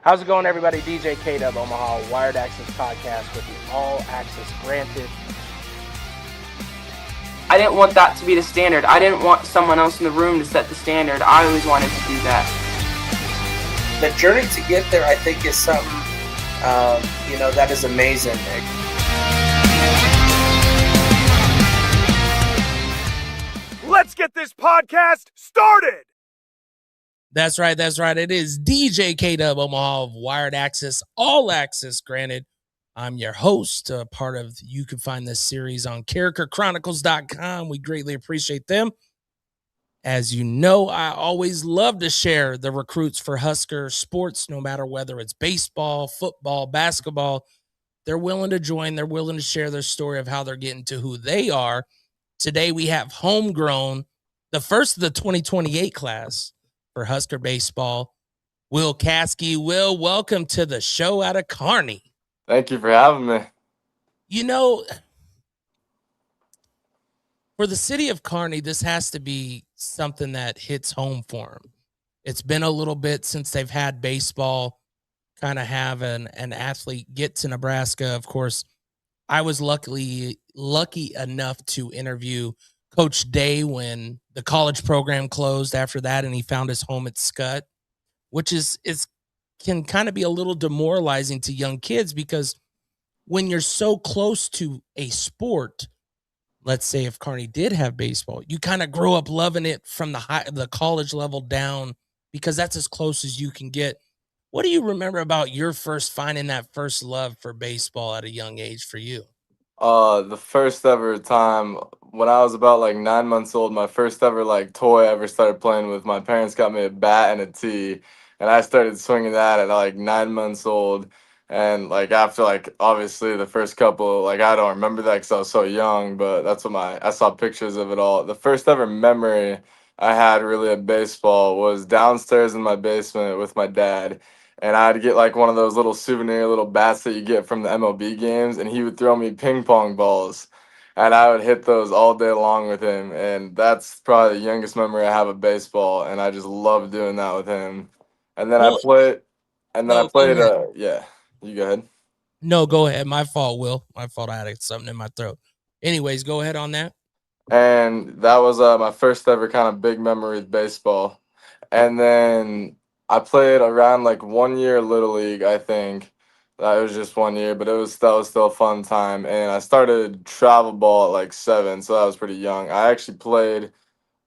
How's it going, everybody? DJ K DuB Omaha, Wired Access Podcast with the All Access Granted. I didn't want that to be the standard. I didn't want someone else in the room to set the standard. I always wanted to do that. The journey to get there, I think, is something, that is amazing. Let's get this podcast started. That's right. It is DJ K DuB Omaha of Wired Access, All Access Granted. I'm your host, part of, you can find this series on characterchronicles.com. We greatly appreciate them. As you know, I always love to share the recruits for Husker sports, no matter whether it's baseball, football, basketball. They're willing to join. They're willing to share their story of how they're getting to who they are. Today, we have Homegrown, the first of the 2028 class for Husker baseball, Will Kaskie. Will, welcome to the show out of Kearney. Thank you for having me. You know, for the city of Kearney, this has to be something that hits home for them. It's been a little bit since they've had baseball, kind of have an athlete get to Nebraska. Of course, I was lucky enough to interview Coach Day when the college program closed after that, and he found his home at Scott, which can kind of be a little demoralizing to young kids, because when you're so close to a sport, let's say if Kearney did have baseball, you kind of grow up loving it from the college level down, because that's as close as you can get. What do you remember about your finding that first love for baseball at a young age for you? The first ever time when I was about 9 months old, my first ever toy I ever started playing with, my parents got me a bat and a tee, and I started swinging that at 9 months old. And after obviously the first couple, I don't remember that because I was so young, but that's what I saw pictures of it all. The first ever memory I had really of baseball was downstairs in my basement with my dad. And I'd get one of those little souvenir little bats that you get from the MLB games, and he would throw me ping pong balls, and I would hit those all day long with him. And that's probably the youngest memory I have of baseball, and I just love doing that with him. And then Well, I played. Yeah, you go ahead. No, go ahead. My fault, Will. My fault. I had something in my throat. Anyways, go ahead on that. And that was my first ever kind of big memory with baseball. And then I played around 1 year Little League, I think. That was just 1 year, but that was still a fun time. And I started travel ball at 7, so that was pretty young. I actually played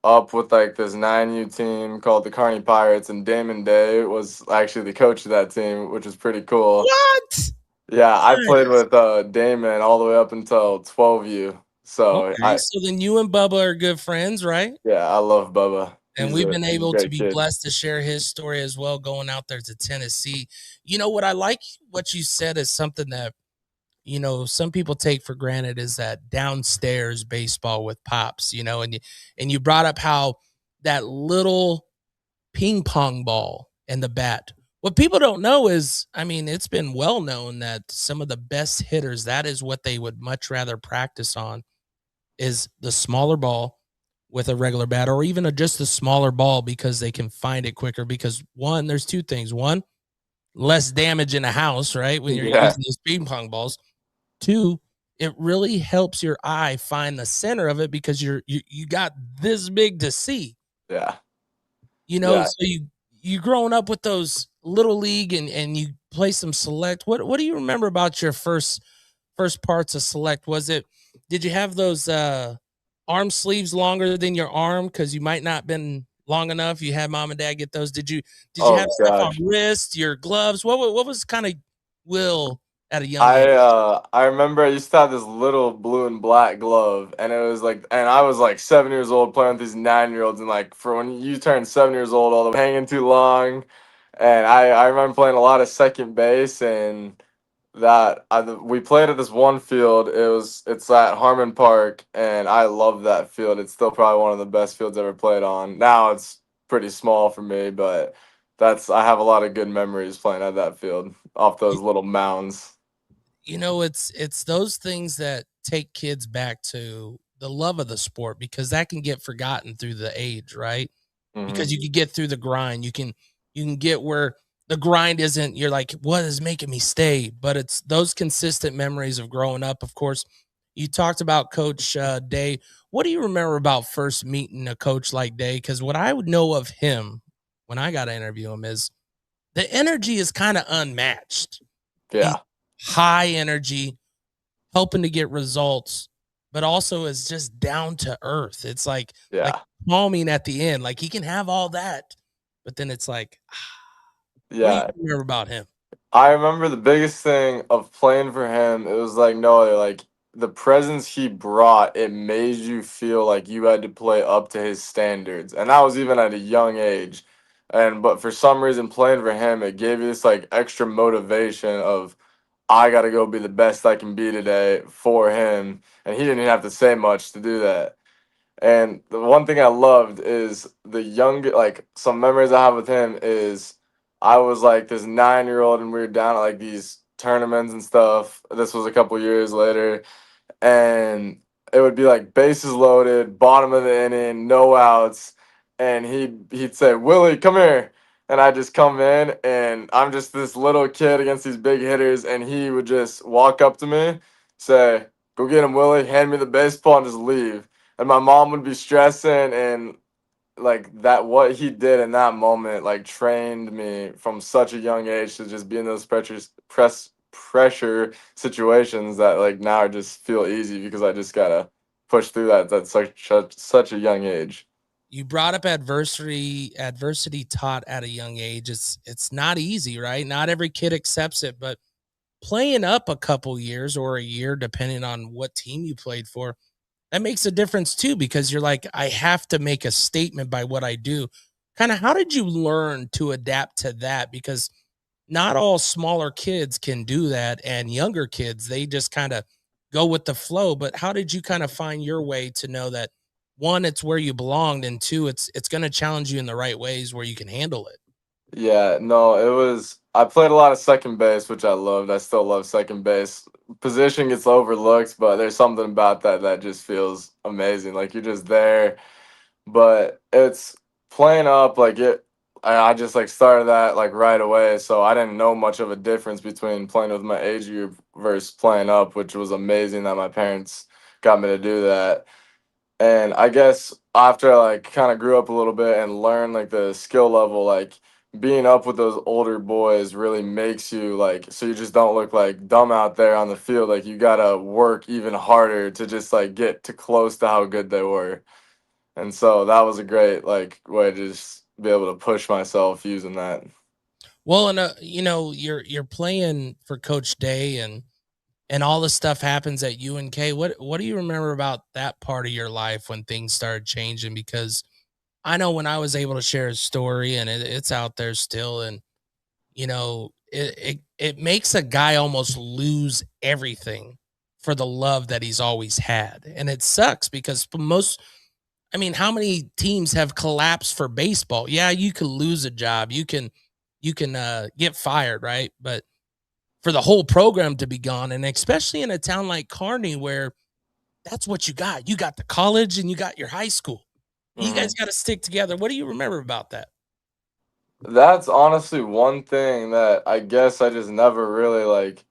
up with this 9U team called the Kearney Pirates, and Damon Day was actually the coach of that team, which was pretty cool. What? Yeah, I played with Damon all the way up until 12U. So okay, so then you and Bubba are good friends, right? Yeah, I love Bubba. And we've been able to be blessed to share his story as well, going out there to Tennessee. You know what I like? What you said is something that, some people take for granted, is that downstairs baseball with pops, and you brought up how that little ping pong ball and the bat. What people don't know is, it's been well known that some of the best hitters, that is what they would much rather practice on, is the smaller ball with a regular bat, or even just a smaller ball, because they can find it quicker. Because one, there's two things. One, less damage in a house, right? When you're using those ping pong balls. Two, it really helps your eye find the center of it, because you got this big to see. Yeah. So you growing up with those Little League and you play some select. What do you remember about your first parts of select? Did you have those arm sleeves longer than your arm, because you might not been long enough? You had mom and dad get those. Did you have stuff on wrist, your gloves? What was kind of Will at a young age? I remember I used to have this little blue and black glove, and it was and I was 7 years old playing with these 9-year-olds, and for when you turn 7 years old, all the hanging too long. And I remember playing a lot of second base, and we played at this one field. It's at Harmon Park, and I love that field. It's still probably one of the best fields I ever played on. Now it's pretty small for me, but I have a lot of good memories playing at that field off those little mounds. It's those things that take kids back to the love of the sport, because that can get forgotten through the age, right? Mm-hmm. Because you can get through the grind. You can get where the grind isn't, you're like, what is making me stay? But it's those consistent memories of growing up. Of course, you talked about Coach Day. What do you remember about first meeting a coach like Day? Because what I would know of him when I got to interview him is the energy is kind of unmatched. Yeah. High energy, helping to get results, but also is just down to earth. It's like calming at the end. Like he can have all that, but then it's like, what do you remember about him? I remember the biggest thing of playing for him, it was like no other, like the presence he brought, it made you feel like you had to play up to his standards. And that was even at a young age. But for some reason playing for him, it gave you this like extra motivation of I got to go be the best I can be today for him. And he didn't even have to say much to do that. And the one thing I loved is the young, like some memories I have with him is I was like this 9-year-old and we were down at like these tournaments and stuff. This was a couple years later. And it would be like bases loaded, bottom of the inning, no outs. And he'd say, Willie, come here. And I just come in and I'm just this little kid against these big hitters. And he would just walk up to me, say, go get him, Willie, hand me the baseball and just leave. And my mom would be stressing and like that what he did in that moment like trained me from such a young age to just be in those pressure situations that like now I just feel easy because I just gotta push through that at such a young age. You brought up adversity taught at a young age. It's not easy, right? Not every kid accepts it, but playing up a couple years or a year, depending on what team you played for, that makes a difference too, because you're like, I have to make a statement by what I do. Kind of, how did you learn to adapt to that? Because not all smaller kids can do that, and younger kids, they just kind of go with the flow. But how did you kind of find your way to know that one, it's where you belonged, and two, it's going to challenge you in the right ways where you can handle it? Yeah, no, I played a lot of second base, which I loved. I still love second base. Position gets overlooked, but there's something about that that just feels amazing. Like you're just there, but it's playing up like it. I just like started that like right away, so I didn't know much of a difference between playing with my age group versus playing up, which was amazing that my parents got me to do that. And I guess after I like kind of grew up a little bit and learned like the skill level, like being up with those older boys really makes you like so you just don't look like dumb out there on the field. Like you gotta work even harder to just like get to close to how good they were. And so that was a great like way to just be able to push myself using that. Well, and you're playing for Coach Day, and all the stuff happens at UNK. What do you remember about that part of your life when things started changing? Because I know when I was able to share his story, and it's out there still, and it makes a guy almost lose everything for the love that he's always had. And it sucks because how many teams have collapsed for baseball? Yeah, you could lose a job. You can get fired, right? But for the whole program to be gone, and especially in a town like Kearney where that's what you got. You got the college and you got your high school. You guys got to stick together. What do you remember about that? That's honestly one thing that I guess I just never really like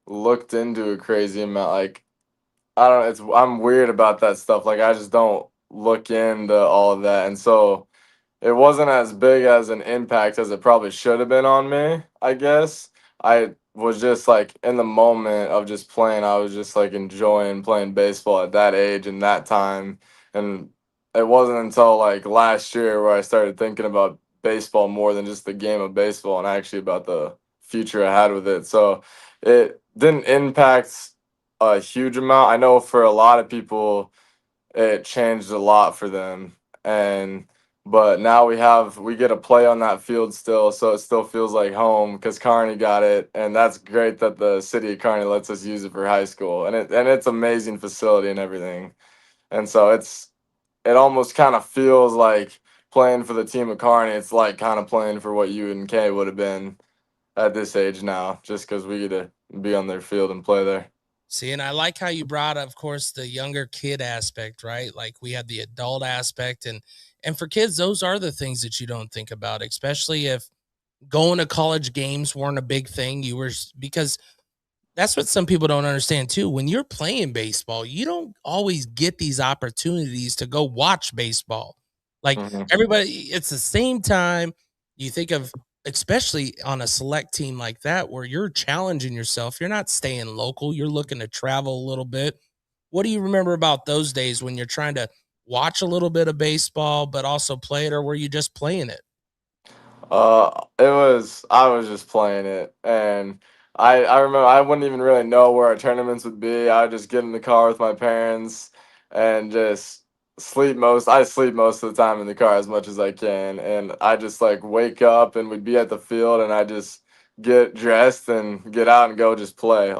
looked into a crazy amount. Like I don't know, I'm weird about that stuff. Like I just don't look into all of that. And so it wasn't as big as an impact as it probably should have been on me, I guess. I was just like in the moment of just playing, I was just like enjoying playing baseball at that age and that time. And it wasn't until like last year where I started thinking about baseball more than just the game of baseball and actually about the future I had with it. So it didn't impact a huge amount. I know for a lot of people, it changed a lot for them. But now we get to play on that field still, so it still feels like home because Kearney got it, and that's great that the city of Kearney lets us use it for high school, and it's amazing facility and everything, and so it almost kind of feels like playing for the team of Kearney. It's like kind of playing for what UNK would have been at this age now, just because we get to be on their field and play there. See, and I like how you brought, of course, the younger kid aspect, right? Like we have the adult aspect, and for kids, those are the things that you don't think about, especially if going to college games weren't a big thing. Because that's what some people don't understand too. When you're playing baseball, you don't always get these opportunities to go watch baseball. Like everybody, it's the same time you think of, especially on a select team like that, where you're challenging yourself. You're not staying local. You're looking to travel a little bit. What do you remember about those days when you're trying to watch a little bit of baseball, but also play it, or were you just playing it? I was just playing it, and I remember I wouldn't even really know where our tournaments would be. I would just get in the car with my parents and just I sleep most of the time in the car as much as I can, and I just like wake up and we'd be at the field, and I just get dressed and get out and go just play.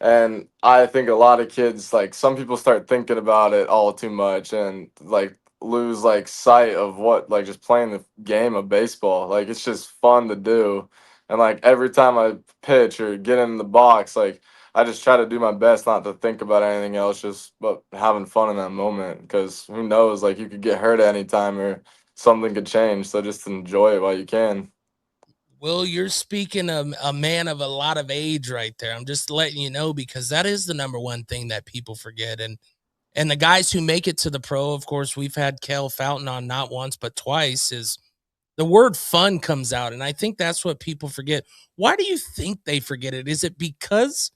And I think a lot of kids, like some people start thinking about it all too much and like lose like sight of what like just playing the game of baseball. Like it's just fun to do. And like every time I pitch or get in the box, like I just try to do my best not to think about anything else, just but having fun in that moment. Because who knows, like you could get hurt at any time or something could change. So just enjoy it while you can. Well, you're speaking of a man of a lot of age right there. I'm just letting you know because that is the number one thing that people forget. And the guys who make it to the pro, of course, we've had Kel Fountain on not once but twice. Is the word fun comes out, and I think that's what people forget. Why do you think they forget it? Is it because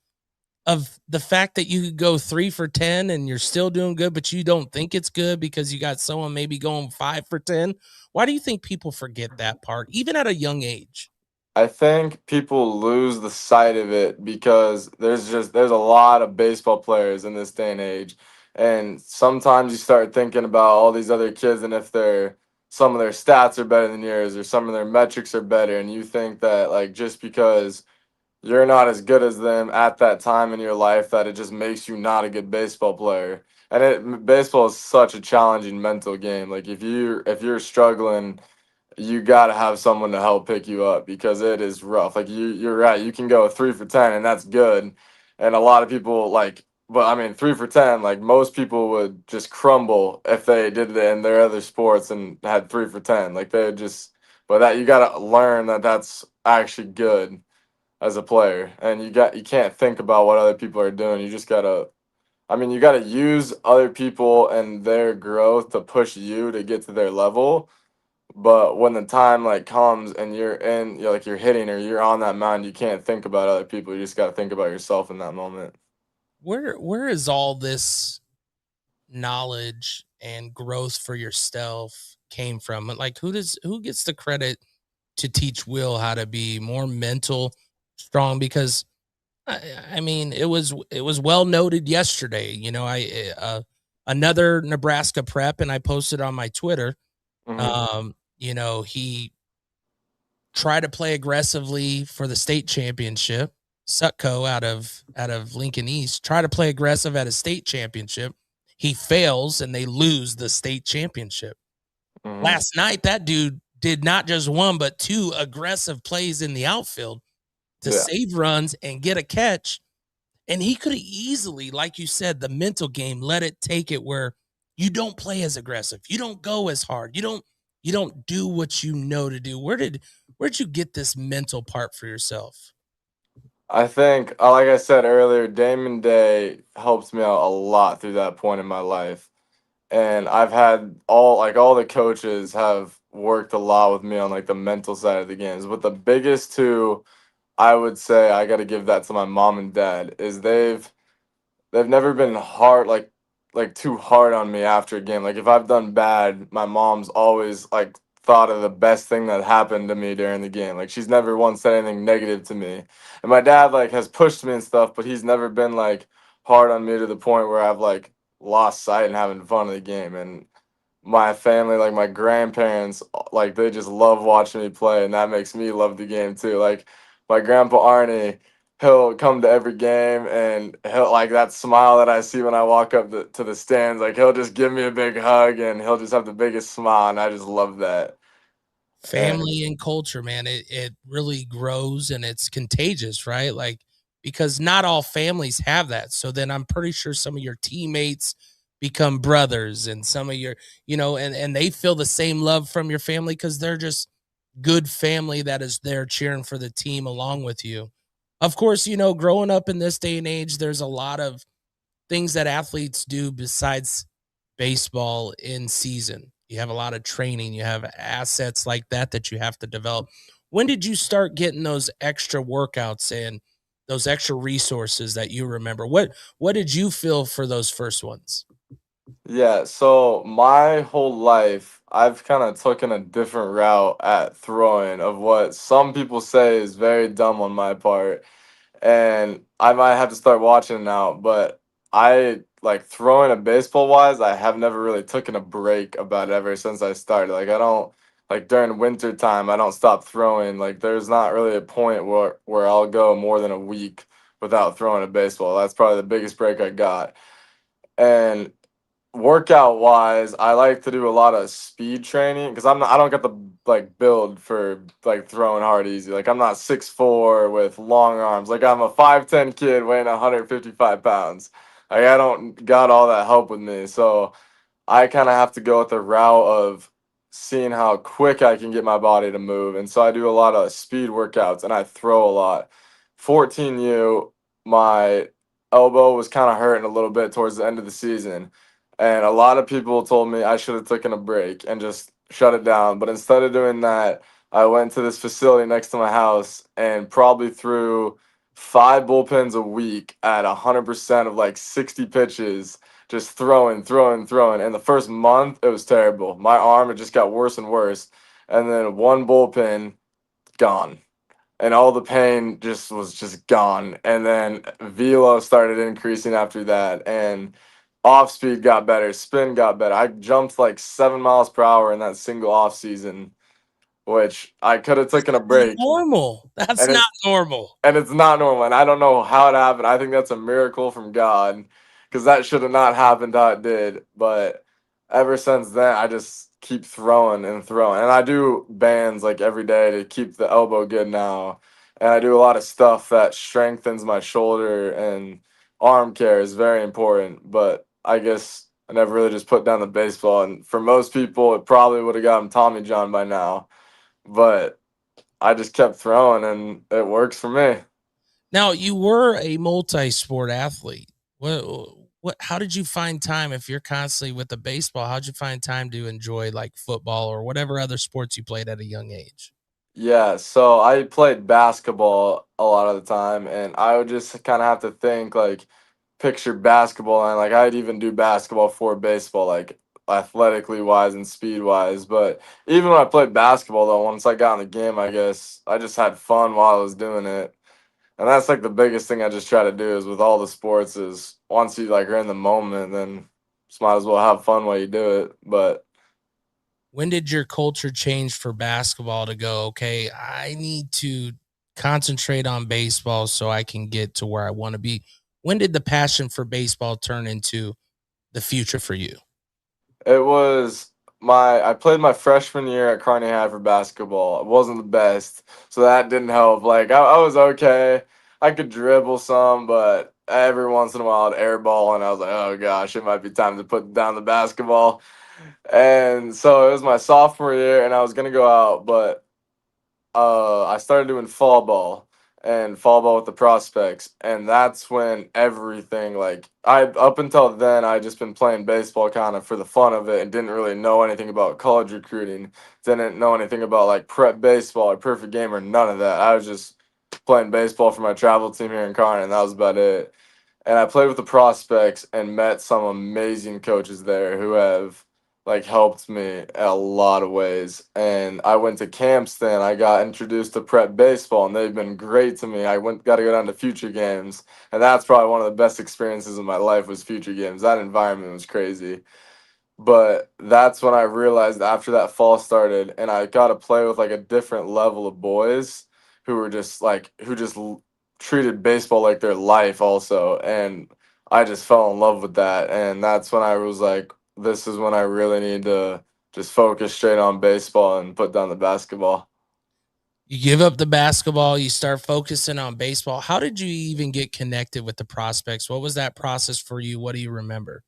of the fact that you could go 3 for 10 and you're still doing good, but you don't think it's good because you got someone maybe going 5 for 10? Why do you think people forget that part, even at a young age? I think people lose the sight of it because there's a lot of baseball players in this day and age. And sometimes you start thinking about all these other kids and if some of their stats are better than yours or some of their metrics are better and you think that like just because you're not as good as them at that time in your life that it just makes you not a good baseball player. And baseball is such a challenging mental game. Like if you're struggling, you got to have someone to help pick you up because it is rough. Like you're right. You can go 3 for 10 and that's good. And a lot of people like, but I mean, 3 for 10, like most people would just crumble if they did it in their other sports and had 3 for 10. Like they would just, but that you got to learn that that's actually good as a player. And you can't think about what other people are doing. You just got to, I mean, you got to use other people and their growth to push you to get to their level, but when the time like comes and you're hitting or you're on that mound, you can't think about other people. You just got to think about yourself in that moment. Where is all this knowledge and growth for yourself came from? Like who gets the credit to teach Will how to be more mental strong? Because I mean, it was well noted yesterday. Another Nebraska prep, and I posted on my Twitter. He tried to play aggressively for the state championship. Sutco out of Lincoln East try to play aggressive at a state championship. He fails, and they lose the state championship. Last night, that dude did not just one but two aggressive plays in the outfield to save runs and get a catch. And he could have easily, like you said, the mental game, let it take it where you don't play as aggressive. You don't go as hard. You don't do what you know to do. Where'd you get this mental part for yourself? I think, like I said earlier, Damon Day helped me out a lot through that point in my life. And I've had all the coaches have worked a lot with me on like the mental side of the games. But the biggest two, I would say I got to give that to my mom and dad, is they've never been hard like too hard on me after a game. Like if I've done bad, my mom's always like thought of the best thing that happened to me during the game. Like she's never once said anything negative to me. And my dad like has pushed me and stuff, but he's never been like hard on me to the point where I've like lost sight and having fun of the game. And my family, like my grandparents, like they just love watching me play, and that makes me love the game too. Like my grandpa Arnie, he'll come to every game, and he'll like that smile that I see when I walk up to the stands. Like he'll just give me a big hug, and he'll just have the biggest smile, and I just love that. Family and culture, man, it really grows and it's contagious, right? Like because not all families have that. So then I'm pretty sure some of your teammates become brothers and some of your, and they feel the same love from your family because they're just good family that is there cheering for the team along with you. Of course, you know, growing up in this day and age, there's a lot of things that athletes do besides baseball in season. You have a lot of training, you have assets like that you have to develop. When did you start getting those extra workouts and those extra resources that you remember? What did you feel for those first ones? Yeah, so my whole life, I've kind of taken a different route at throwing of what some people say is very dumb on my part. And I might have to start watching now, but I like throwing a baseball wise, I have never really taken a break about it ever since I started. Like I don't like during winter time, I don't stop throwing. Like there's not really a point where I'll go more than a week without throwing a baseball. That's probably the biggest break I got. And workout wise, I like to do a lot of speed training because I don't get the like build for like throwing hard easy. Like I'm not 6'4" with long arms. Like I'm a 5'10" kid weighing 155 pounds. Like I don't got all that help with me. So I kind of have to go with the route of seeing how quick I can get my body to move. And so I do a lot of speed workouts and I throw a lot. 14U, my elbow was kind of hurting a little bit towards the end of the season. And a lot of people told me I should have taken a break and just shut it down. But instead of doing that, I went to this facility next to my house and probably threw 5 bullpens a week at 100% of like 60 pitches, just throwing, throwing, throwing. And the first month, it was terrible. My arm, it just got worse and worse. And then one bullpen, gone. And all the pain just was just gone. And then velo started increasing after that. And off speed got better, spin got better. I jumped like 7 miles per hour in that single off season, which I could have taken a break. Normal. That's And not it's normal. and it's not normal. And I don't know how it happened. I think that's a miracle from God because that should have not happened how it did. But ever since then, I just keep throwing and throwing. And I do bands like every day to keep the elbow good now. And I do a lot of stuff that strengthens my shoulder, and arm care is very important. But I guess I never really just put down the baseball. And for most people, it probably would have gotten Tommy John by now. But I just kept throwing and it works for me. Now, you were a multi-sport athlete. What how did you find time if you're constantly with the baseball? How'd you find time to enjoy like football or whatever other sports you played at a young age? Yeah, so I played basketball a lot of the time, and I would just kind of have to think like picture basketball, and like I'd even do basketball for baseball, like athletically wise and speed wise. But even when I played basketball, though, once I got in the game, I guess I just had fun while I was doing it. And that's like the biggest thing I just try to do is with all the sports is once you like are in the moment, then just might as well have fun while you do it. But When did your culture change for basketball to go, okay, I need to concentrate on baseball so I can get to where I want to be? When did the passion for baseball turn into the future for you? it was I played my freshman year at Kearney High for basketball. It wasn't the best, so that didn't help. Like I was okay. I could dribble some, but every once in a while I'd airball, and I was like, oh gosh, it might be time to put down the basketball. And so it was my sophomore year, and I was gonna go out, but I started doing fall ball with the prospects, and that's when everything like I up until then I just been playing baseball kind of for the fun of it and didn't really know anything about college recruiting, didn't know anything about like prep baseball or perfect game or none of that. I was just playing baseball for my travel team here in Kearney, and that was about it. And I played with the prospects and met some amazing coaches there who have like helped me a lot of ways. And I went to camps then. I got introduced to prep baseball, and they've been great to me. I got to go down to future games, and that's probably one of the best experiences of my life was future games. That environment was crazy. But that's when I realized after that fall started and I got to play with like a different level of boys who were just like treated baseball like their life also, and I just fell in love with that. And that's when I was like, this is when I really need to just focus straight on baseball and put down the basketball. You give up the basketball, you start focusing on baseball. How did you even get connected with the prospects? What was that process for you? What do you remember?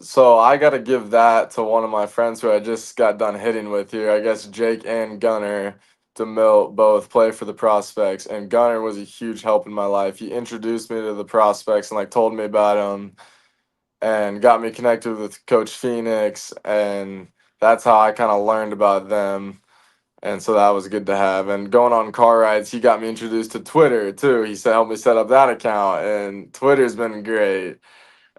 So I got to give that to one of my friends who I just got done hitting with here. I guess Jake and Gunner. DeMilt both play for the prospects, and Gunner was a huge help in my life. He introduced me to the prospects and like told me about them and got me connected with Coach Phoenix, and that's how I kind of learned about them. And so that was good to have. And going on car rides, he got me introduced to Twitter too. He said help me set up that account, and Twitter's been great.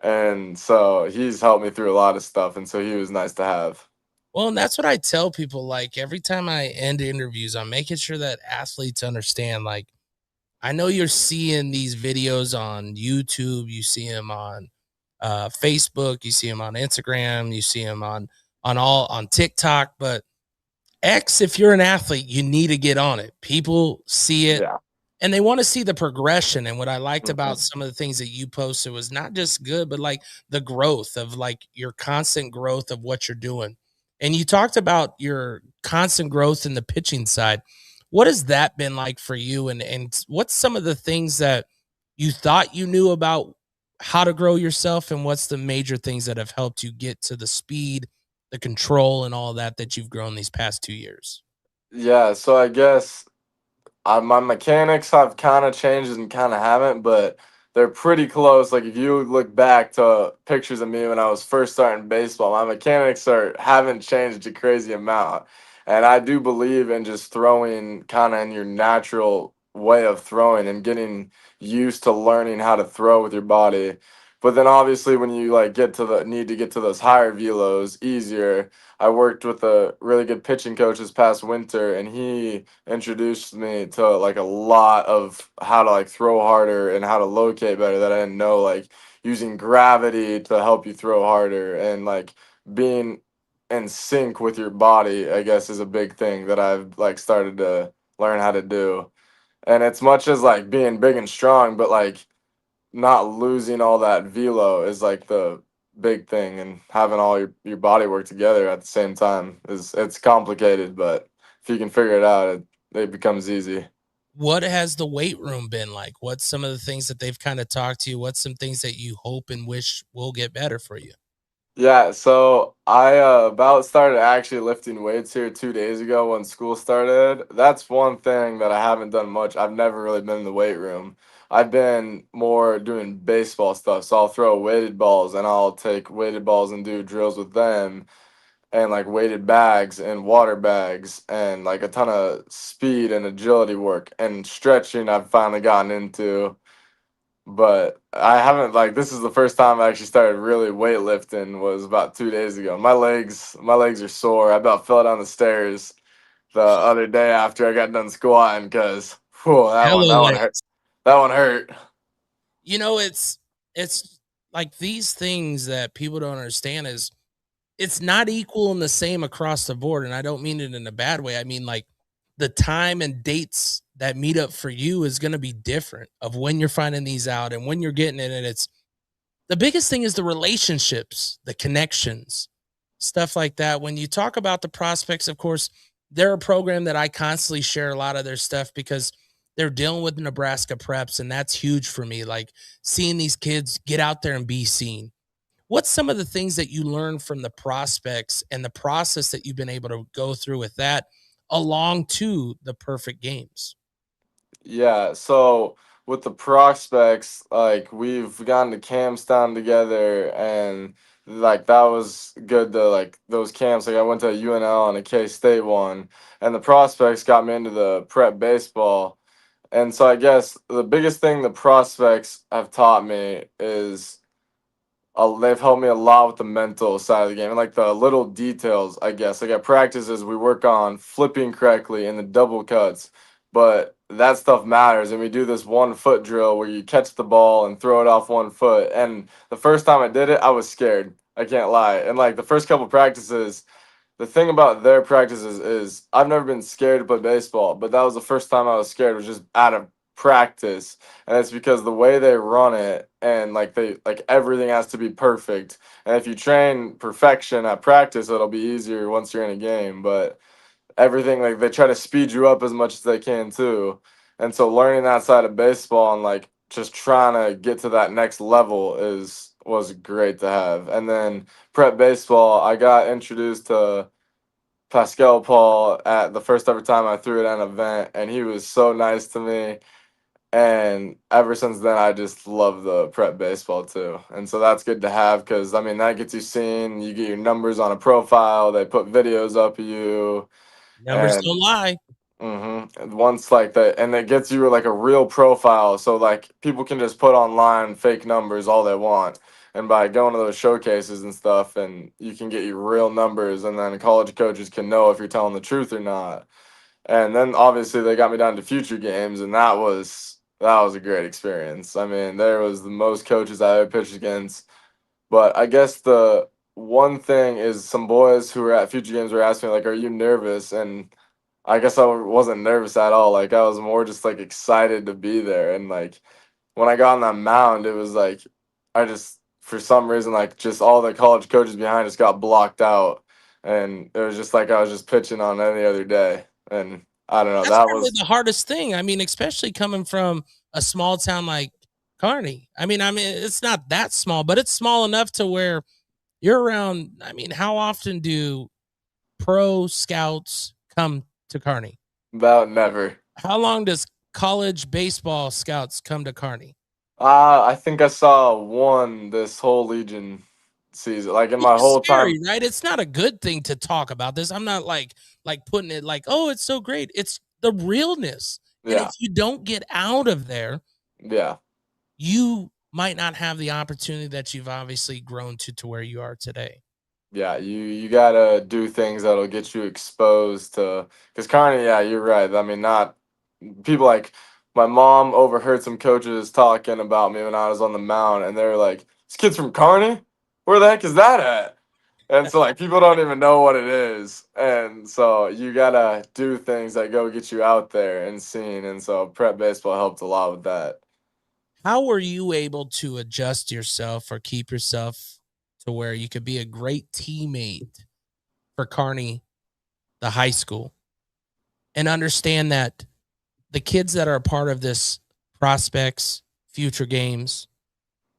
And so he's helped me through a lot of stuff, and so he was nice to have. Well, and that's what I tell people. Like every time I end interviews, I'm making sure that athletes understand. Like, I know you're seeing these videos on YouTube, you see them on Facebook, you see them on Instagram, you see them on TikTok, but X, if you're an athlete, you need to get on it. People see it. Yeah. And they want to see the progression. And what I liked Mm-hmm. about some of the things that you posted was not just good, but like the growth of like your constant growth of what you're doing. And you talked about your constant growth in the pitching side. What has that been like for you? And what's some of the things that you thought you knew about how to grow yourself? And what's the major things that have helped you get to the speed, the control, and all that you've grown these past 2 years? Yeah, so I guess my mechanics have kind of changed and kind of haven't, but they're pretty close. Like if you look back to pictures of me when I was first starting baseball, my mechanics haven't changed a crazy amount. And I do believe in just throwing kind of in your natural way of throwing and getting used to learning how to throw with your body. But then obviously when you like need to get to those higher velos easier. I worked with a really good pitching coach this past winter, and he introduced me to like a lot of how to like throw harder and how to locate better that I didn't know, like using gravity to help you throw harder and like being in sync with your body, I guess is a big thing that I've like started to learn how to do. And it's much as like being big and strong, but like not losing all that velo is like the big thing, and having all your body work together at the same time it's complicated, but if you can figure it out, it becomes easy. What has the weight room been like? What's some of the things that they've kind of talked to you? What's some things that you hope and wish will get better for you? Yeah, so I about started actually lifting weights here 2 days ago when school started. That's one thing that I haven't done much. I've never really been in the weight room. I've been more doing baseball stuff. So I'll throw weighted balls and I'll take weighted balls and do drills with them, and like weighted bags and water bags and like a ton of speed and agility work and stretching I've finally gotten into. But I haven't, like, this is the first time I actually started really weightlifting was about 2 days ago. My legs are sore. I about fell down the stairs the other day after I got done squatting because that Hello, one hurt. That one hurt. you know, it's like these things that people don't understand is it's not equal and the same across the board. And I don't mean it in a bad way. I mean, like the time and dates that meet up for you is going to be different of when you're finding these out and when you're getting it. And it's the biggest thing is the relationships, the connections, stuff like that. When you talk about the prospects, of course, they're a program that I constantly share a lot of their stuff because they're dealing with Nebraska preps. And that's huge for me. Like seeing these kids get out there and be seen. What's some of the things that you learn from the prospects and the process that you've been able to go through with that along to the perfect games? Yeah, so with the prospects, like we've gone to camps down together, and like that was good to like those camps. Like I went to a UNL and a K State one, and the prospects got me into the prep baseball. And so I guess the biggest thing the prospects have taught me is they've helped me a lot with the mental side of the game and like the little details, I guess. Like at practices, we work on flipping correctly and the double cuts, but that stuff matters. And we do this 1 foot drill where you catch the ball and throw it off 1 foot. And the first time I did it, I was scared. I can't lie. And like the first couple practices, the thing about their practices is I've never been scared to play baseball, but that was the first time I was scared, was just out of practice. And it's because the way they run it, and like everything has to be perfect. And if you train perfection at practice, it'll be easier once you're in a game. But everything, like they try to speed you up as much as they can too. And so learning that side of baseball and like just trying to get to that next level was great to have. And then prep baseball, I got introduced to Pascal Paul at the first ever time I threw it at an event, and he was so nice to me. And ever since then, I just love the prep baseball too. And so that's good to have because, I mean, that gets you seen. You get your numbers on a profile. They put videos up of you. Numbers And don't lie. once like that, and it gets you like a real profile. So like people can just put online fake numbers all they want. And by going to those showcases and stuff, and you can get your real numbers, and then college coaches can know if you're telling the truth or not. And then obviously they got me down to future games, and that was a great experience. I mean, there was the most coaches I ever pitched against. But I guess the one thing is some boys who were at future games were asking me like, "Are you nervous?" And I guess I wasn't nervous at all. Like I was more just like excited to be there. And like when I got on that mound, it was like I just for some reason like just all the college coaches behind us got blocked out, and it was just like I was just pitching on any other day. And I don't know. That's That probably was the hardest thing. I mean, especially coming from a small town like Kearney. I mean, it's not that small, but it's small enough to where you're around. I mean, how often do pro scouts come to Kearney? about never. How long does college baseball scouts come to Kearney? I think I saw one this whole Legion season. Like in Which my is whole scary, time. right? It's not a good thing to talk about this. I'm not like putting it like, oh, it's so great. It's the realness. And if Yeah. you don't get out of there, Yeah. you might not have the opportunity that you've obviously grown to where you are today. Yeah, you gotta do things that'll get you exposed to. Because Carney, yeah, you're right. I mean, not people like my mom overheard some coaches talking about me when I was on the mound, and they were like, "This kid's from Kearney? Where the heck is that at?" And so like people don't even know what it is, and so you gotta do things that go get you out there and seen. And so prep baseball helped a lot with that. How were you able to adjust yourself or keep yourself to where you could be a great teammate for Kearney, the high school, and understand that the kids that are a part of this prospects, future games,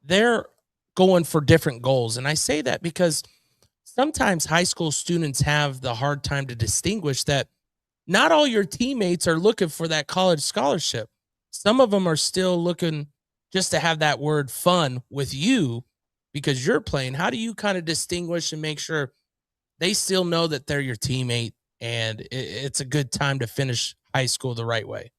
they're going for different goals. And I say that because sometimes high school students have the hard time to distinguish that not all your teammates are looking for that college scholarship. Some of them are still looking just to have that word fun with you because you're playing. How do you kind of distinguish and make sure they still know that they're your teammate and it's a good time to finish high school the right way?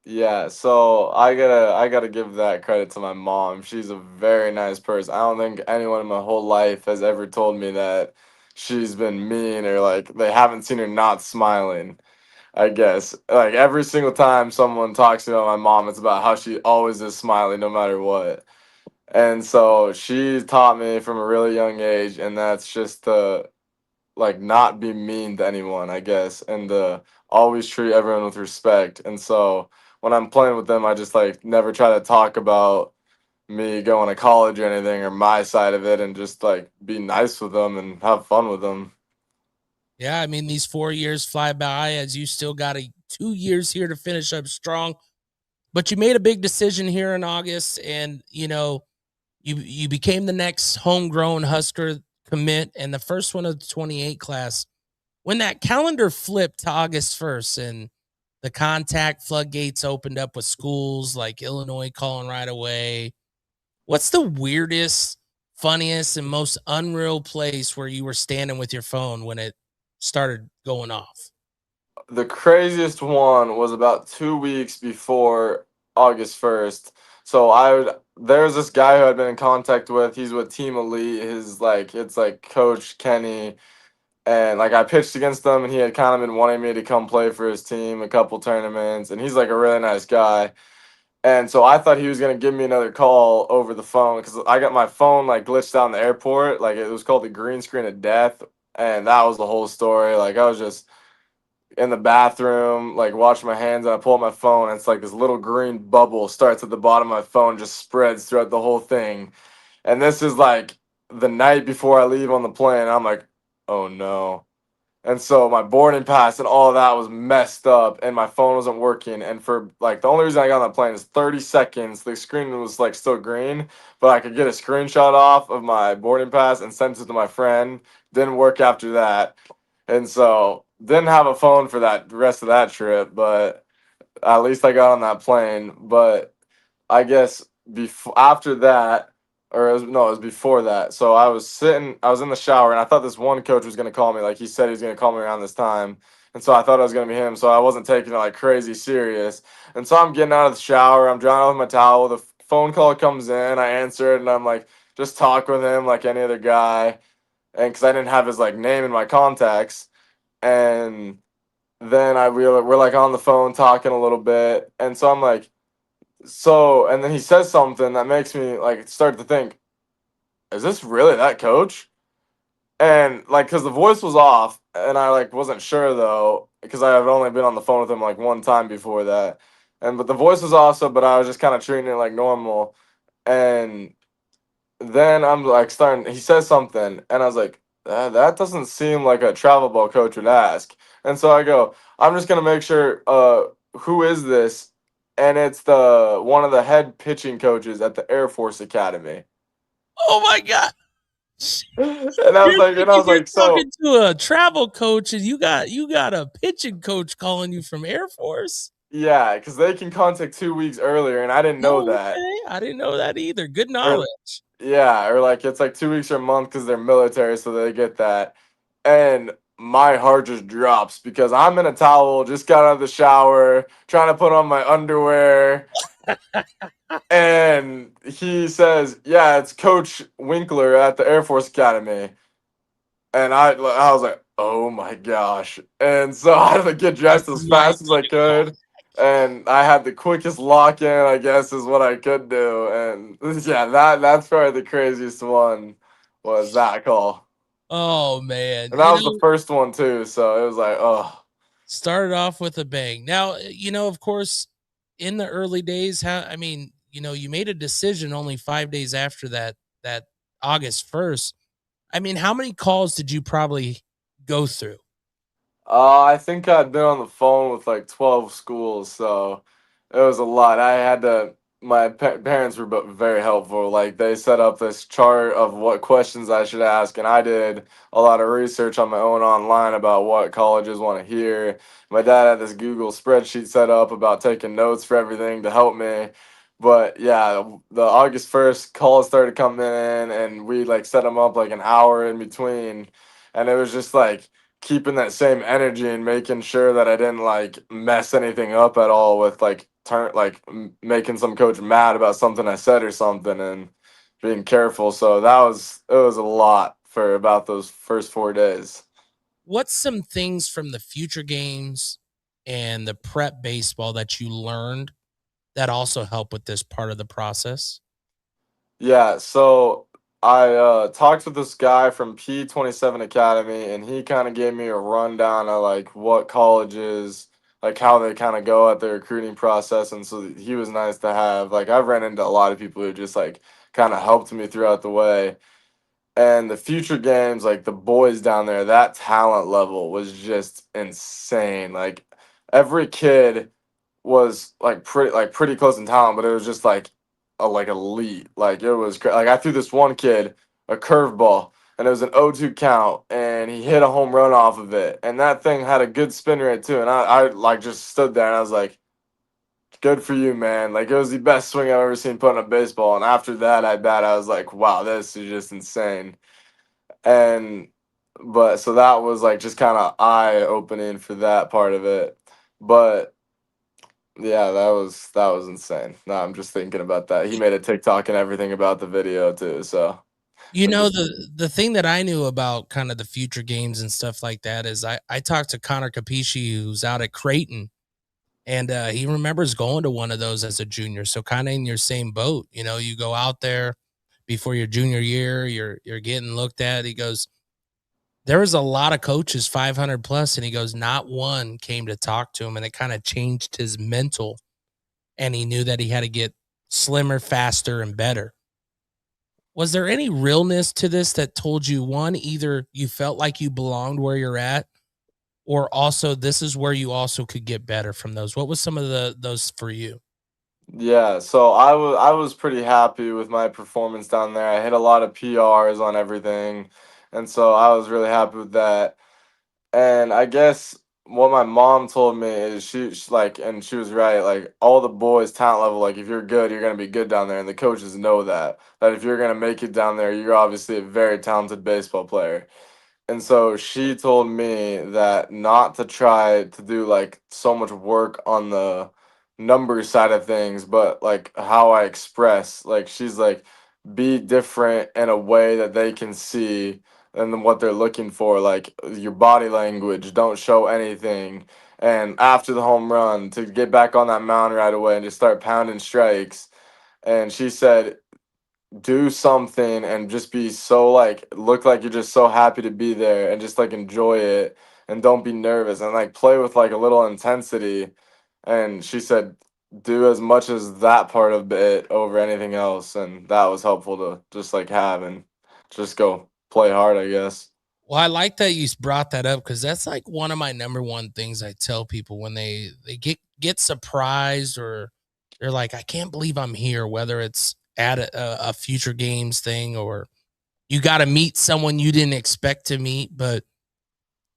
Yeah, so I gotta give that credit to my mom. She's a very nice person. I don't think anyone in my whole life has ever told me that she's been mean or like they haven't seen her not smiling. I guess like every single time someone talks to me about my mom, it's about how she always is smiling no matter what. And so she taught me from a really young age, and that's just to like not be mean to anyone, I guess, and always treat everyone with respect. And so when I'm playing with them, I just like never try to talk about me going to college or anything or my side of it, and just like be nice with them and have fun with them. Yeah, I mean, these 4 years fly by as you still got 2 years here to finish up strong. But you made a big decision here in August, and you became the next homegrown Husker commit and the first one of the 28 class. When that calendar flipped to August 1st and the contact floodgates opened up with schools like Illinois calling right away, what's the weirdest, funniest, and most unreal place where you were standing with your phone when it started going off? The craziest one was about 2 weeks before August 1st. So there's this guy who I'd been in contact with. He's with Team Elite. His like it's like Coach Kenny. And like I pitched against him, and he had kind of been wanting me to come play for his team a couple tournaments, and he's like a really nice guy. And so I thought he was gonna give me another call over the phone because I got my phone like glitched out in the airport. Like it was called the green screen of death, and that was the whole story. Like I was just in the bathroom, like washing my hands, and I pull out my phone, and it's like this little green bubble starts at the bottom of my phone, just spreads throughout the whole thing. And this is like the night before I leave on the plane. I'm like, oh no. And so my boarding pass and all of that was messed up, and my phone wasn't working. And for like the only reason I got on that plane is 30 seconds. The screen was like still green, but I could get a screenshot off of my boarding pass and send it to my friend. Didn't work after that. And so didn't have a phone for that rest of that trip, but at least I got on that plane. But I guess before after that, or it was before that. So I was in the shower, and I thought this one coach was gonna call me. Like he said, he was gonna call me around this time, and so I thought it was gonna be him. So I wasn't taking it like crazy serious. And so I'm getting out of the shower, I'm drying off my towel. The phone call comes in, I answer it, and I'm like just talk with him like any other guy, and because I didn't have his like name in my contacts, and then we're like on the phone talking a little bit, and so I'm like. So, and then he says something that makes me like start to think, is this really that coach? And like, cause the voice was off, and I like wasn't sure though, because I had only been on the phone with him like one time before that, and but the voice was off, so but I was just kind of treating it like normal, and then I'm like starting. He says something, and I was like, that doesn't seem like a travel ball coach would ask. And so I go, I'm just gonna make sure. Who is this? And it's the one of the head pitching coaches at the Air Force Academy. Oh my god! And I was You're like, thinking you're so talking to a travel coach, and you got a pitching coach calling you from Air Force. yeah, because they can contact 2 weeks earlier, and I didn't know Oh, that. okay. I didn't know that either. Good Or knowledge. yeah, or like it's like 2 weeks or a month because they're military, so they get that. And my heart just drops because I'm in a towel, just got out of the shower, trying to put on my underwear. And he says, yeah, it's Coach Winkler at the Air Force Academy. And I was like, oh my gosh. And so I had to get dressed as Right. fast as I could. And I had the quickest lock in, I guess, is what I could do. And yeah, that's probably the craziest one was that call. Oh man. And that was the first one too. So it was like, oh. Started off with a bang. Now, of course, in the early days, you made a decision only 5 days after that August 1st. I mean, how many calls did you probably go through? I think I'd been on the phone with like 12 schools, so it was a lot. My parents were very helpful. Like they set up this chart of what questions I should ask, and I did a lot of research on my own online about what colleges want to hear. My dad had this Google spreadsheet set up about taking notes for everything to help me. But yeah, the August 1st calls started coming in, and we like set them up like an hour in between, and it was just like keeping that same energy and making sure that I didn't like mess anything up at all with like making some coach mad about something I said or something, and being careful. So it was a lot for about those first 4 days. What's some things from the future games and the prep baseball that you learned that also help with this part of the process? Yeah, so I talked with this guy from P27 Academy, and he kind of gave me a rundown of like what colleges, like how they kind of go at their recruiting process, and so he was nice to have. Like I've ran into a lot of people who just like kind of helped me throughout the way. And the future games, like the boys down there, that talent level was just insane. Like every kid was like pretty close in talent, but it was just like elite. Like it was like I threw this one kid a curveball, and it was an 0-2 count, and he hit a home run off of it, and that thing had a good spin rate too. And I like just stood there and I was like, good for you, man. Like it was the best swing I've ever seen put in a baseball. And after that at bat, I was like, wow, this is just insane. And but so that was like just kind of eye opening for that part of it. But yeah, that was insane. No, I'm just thinking about that. He made a TikTok and everything about the video too. So The thing that I knew about kind of the future games and stuff like that is I talked to Connor Capisci, who's out at Creighton, and he remembers going to one of those as a junior. So kind of in your same boat, you go out there before your junior year, you're getting looked at. He goes, there was a lot of coaches 500 plus, and he goes, not one came to talk to him, and it kind of changed his mental, and he knew that he had to get slimmer, faster, and better. Was there any realness to this that told you, one, either you felt like you belonged where you're at, or also this is where you also could get better from those? What was some of those for you? yeah, so I was pretty happy with my performance down there. I hit a lot of PRs on everything, and so I was really happy with that. And I guess what my mom told me is she like, and she was right, like all the boys talent level, like if you're good, you're gonna be good down there, and the coaches know that if you're gonna make it down there, you're obviously a very talented baseball player. And so she told me that not to try to do like so much work on the number side of things, but like how I express. Like she's like, be different in a way that they can see and then what they're looking for. Like your body language, don't show anything. And after the home run, to get back on that mound right away and just start pounding strikes. And she said do something and just be so like look like you're just so happy to be there and just like enjoy it and don't be nervous and like play with like a little intensity. And she said do as much as that part of it over anything else, and that was helpful to just like have and just go play hard, I guess. Well, I like that you brought that up because that's like one of my number one things I tell people when they get surprised or they're like, I can't believe I'm here, whether it's at a future games thing or you got to meet someone you didn't expect to meet. But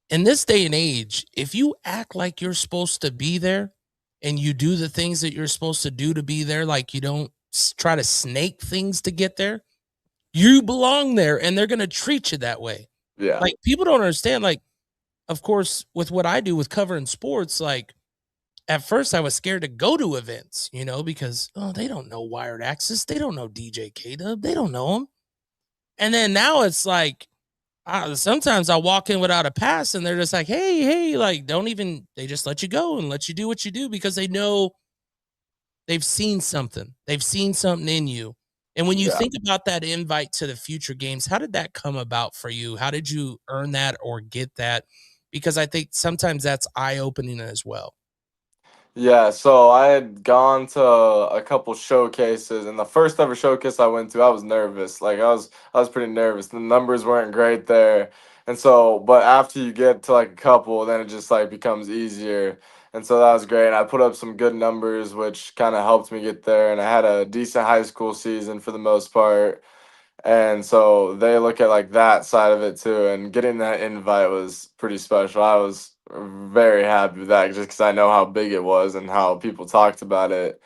in this day and age, if you act like you're supposed to be there and you do the things that you're supposed to do to be there, like you don't try to snake things to get there, you belong there and they're going to treat you that way. Yeah. Like people don't understand. Like, of course, with what I do with covering sports, like at first I was scared to go to events, because they don't know Wired Axcess, they don't know DJ K DuB, they don't know him. And then now it's like sometimes I'll walk in without a pass and they're just like, hey, like they just let you go and let you do what you do because they know they've seen something. They've seen something in you. And when you think about that invite to the future games, how did that come about for you? How did you earn that or get that? Because I think sometimes that's eye-opening as well. Yeah, so I had gone to a couple showcases, and the first ever showcase I went to, I was nervous. Like I was pretty nervous. The numbers weren't great there. And so, but after you get to like a couple, then it just like becomes easier. And so that was great. And I put up some good numbers, which kind of helped me get there. And I had a decent high school season for the most part. And so they look at like that side of it too. And getting that invite was pretty special. I was very happy with that just because I know how big it was and how people talked about it.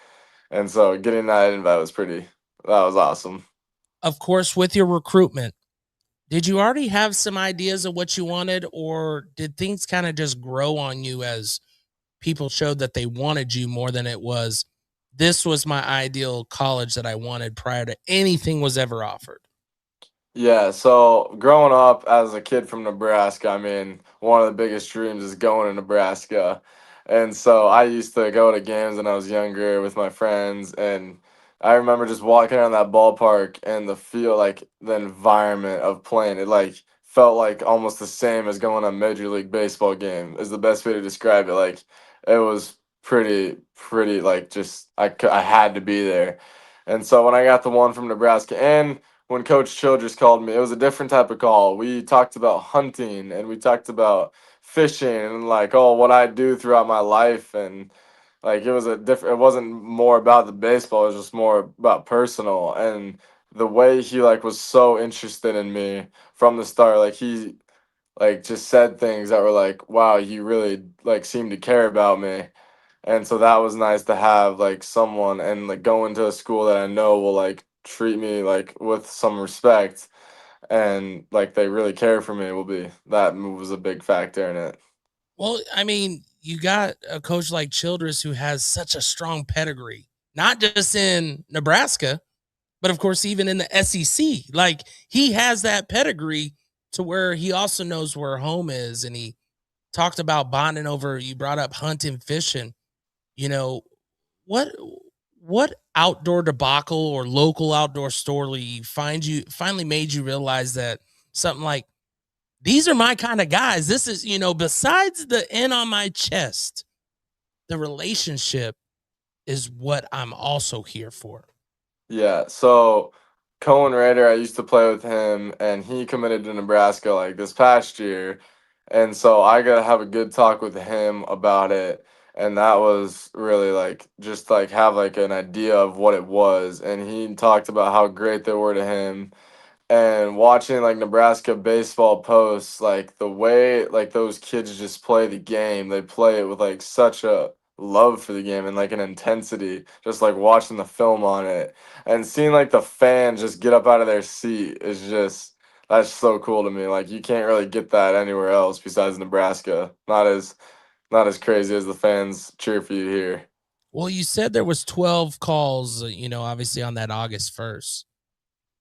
And so getting that invite was that was awesome. Of course, with your recruitment, did you already have some ideas of what you wanted, or did things kind of just grow on you as people showed that they wanted you more than it was, this was my ideal college that I wanted prior to anything was ever offered? Yeah, so growing up as a kid from Nebraska, I mean, one of the biggest dreams is going to Nebraska. And so I used to go to games when I was younger with my friends, and I remember just walking around that ballpark and the feel, like the environment of playing, it like felt like almost the same as going to a Major League Baseball game is the best way to describe it. Like it was pretty like just I had to be there. And so when I got the one from Nebraska, and when Coach Childress called me, it was a different type of call. We talked about hunting and we talked about fishing and like, oh, what I do throughout my life. And like it was it wasn't more about the baseball, it was just more about personal. And the way he like was so interested in me from the start, like he like just said things that were like, wow, you really like seem to care about me. And so that was nice to have like someone and like go into a school that I know will like treat me like with some respect and like they really care for me will be that was a big factor in it. Well, I mean, you got a coach like Childress who has such a strong pedigree, not just in Nebraska, but of course, even in the SEC. Like he has that pedigree to where he also knows where home is. And he talked about bonding over, you brought up hunting, fishing. You know, what what outdoor debacle or local outdoor story finally made you realize that something like these are my kind of guys. This is, besides the N on my chest, the relationship is what I'm also here for. Yeah, so Cohen Raider, I used to play with him, and he committed to Nebraska like this past year, and so I got to have a good talk with him about it, and that was really like just like have like an idea of what it was, and he talked about how great they were to him, and watching like Nebraska baseball posts, like the way like those kids just play the game, they play it with like such a love for the game and like an intensity, just like watching the film on it and seeing like the fans just get up out of their seat is just that's so cool to me. Like you can't really get that anywhere else besides Nebraska. Not as crazy as the fans cheer for you here. Well, you said there was 12 calls, obviously on that August 1st.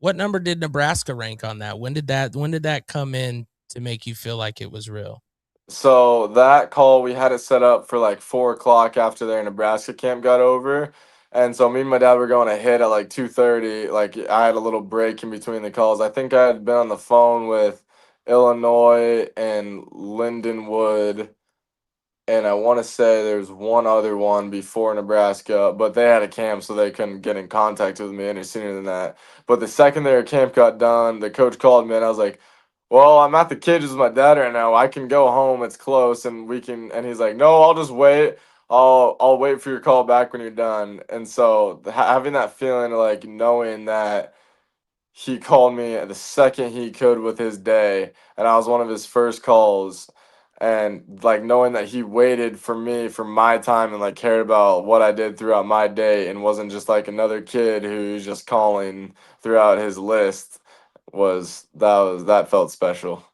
What number did Nebraska rank on that? When did that come in to make you feel like it was real? So that call we had it set up for like 4 o'clock after their Nebraska camp got over. And so me and my dad were going to hit at like 2:30. Like I had a little break in between the calls. I think I had been on the phone with Illinois and Lindenwood, and I want to say there's one other one before Nebraska, but they had a camp, so they couldn't get in contact with me any sooner than that. But the second their camp got done, the coach called me, and I was like, "Well, I'm at the kids with my dad right now. I can go home. It's close, and we can." And he's like, "No, I'll just wait. I'll wait for your call back when you're done." And so having that feeling, like knowing that he called me the second he could with his day, and I was one of his first calls, and like knowing that he waited for me for my time and like cared about what I did throughout my day and wasn't just like another kid who's just calling throughout his list that felt special.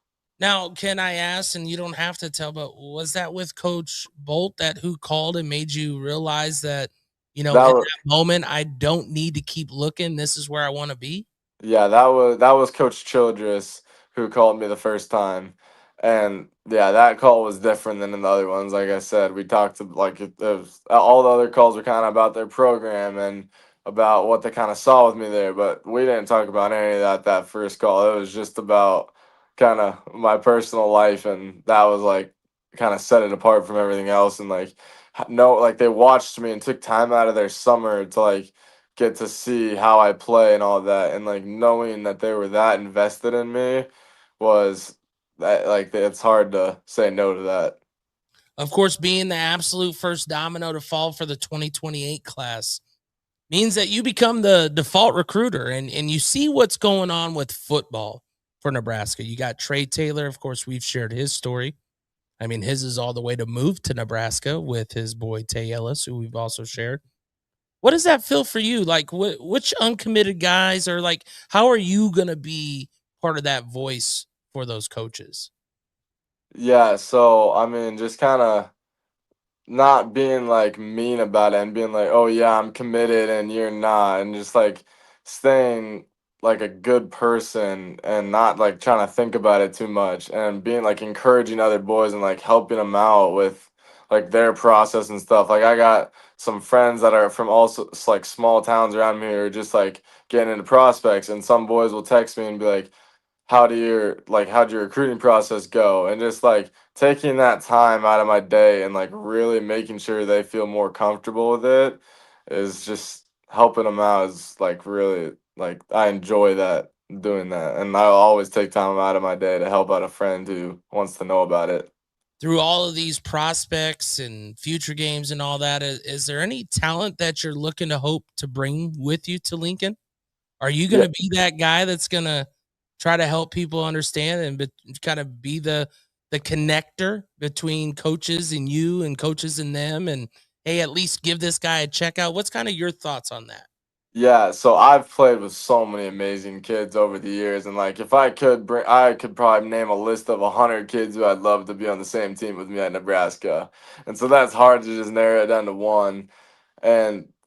Now, can I ask, and you don't have to tell, but was that with Coach Bolt who called and made you realize that, That in was that moment, I don't need to keep looking. This is where I want to be? Yeah, that was Coach Childress who called me the first time, and yeah, that call was different than in the other ones. Like I said, we talked to like all the other calls were kind of about their program and about what they kind of saw with me there, but we didn't talk about any of that first call. It was just about kind of my personal life, and that was like kind of set it apart from everything else. And like no, like they watched me and took time out of their summer to like get to see how I play and all that, and like knowing that they were that invested in me was that like it's hard to say no to that. Of course, being the absolute first domino to fall for the 2028 class means that you become the default recruiter, and you see what's going on with football for Nebraska. You got Trey Taylor. Of course, we've shared his story. I mean, his is all the way to move to Nebraska with his boy Tay Ellis, who we've also shared. What does that feel for you? Like, which uncommitted guys are like, how are you going to be part of that voice for those coaches? Yeah, so I mean, just kind of not being like mean about it and being like, "Oh yeah, I'm committed and you're not," and just like staying like a good person and not like trying to think about it too much and being like encouraging other boys and like helping them out with like their process and stuff. Like I got some friends that are from also like small towns around me who are just like getting into prospects, and some boys will text me and be like, how'd your recruiting process go? And just like taking that time out of my day and like really making sure they feel more comfortable with it is just helping them out is like really like I enjoy that doing that, and I'll always take time out of my day to help out a friend who wants to know about it. Through all of these prospects and future games and all that, is there any talent that you're looking to hope to bring with you to Lincoln? Are you going Yeah, to be that guy that's going to try to help people understand and kind of be the connector between coaches and you and coaches and them, and hey, at least give this guy a checkout? What's kind of your thoughts on that? Yeah, so I've played with so many amazing kids over the years, and like if I could probably name a list of 100 kids who I'd love to be on the same team with me at Nebraska, and so that's hard to just narrow it down to one.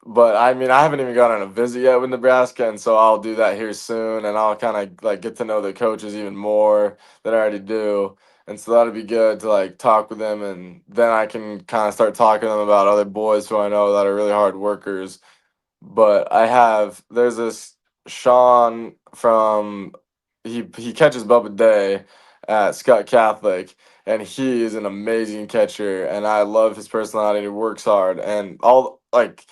But I mean, I haven't even gone on a visit yet with Nebraska, and so I'll do that here soon, and I'll kind of like get to know the coaches even more than I already do, and so that'll be good to like talk with them, and then I can kind of start talking to them about other boys who I know that are really hard workers. But there's this Sean from he catches Bubba Day at Scott Catholic, and he is an amazing catcher, and I love his personality, and he works hard, and all like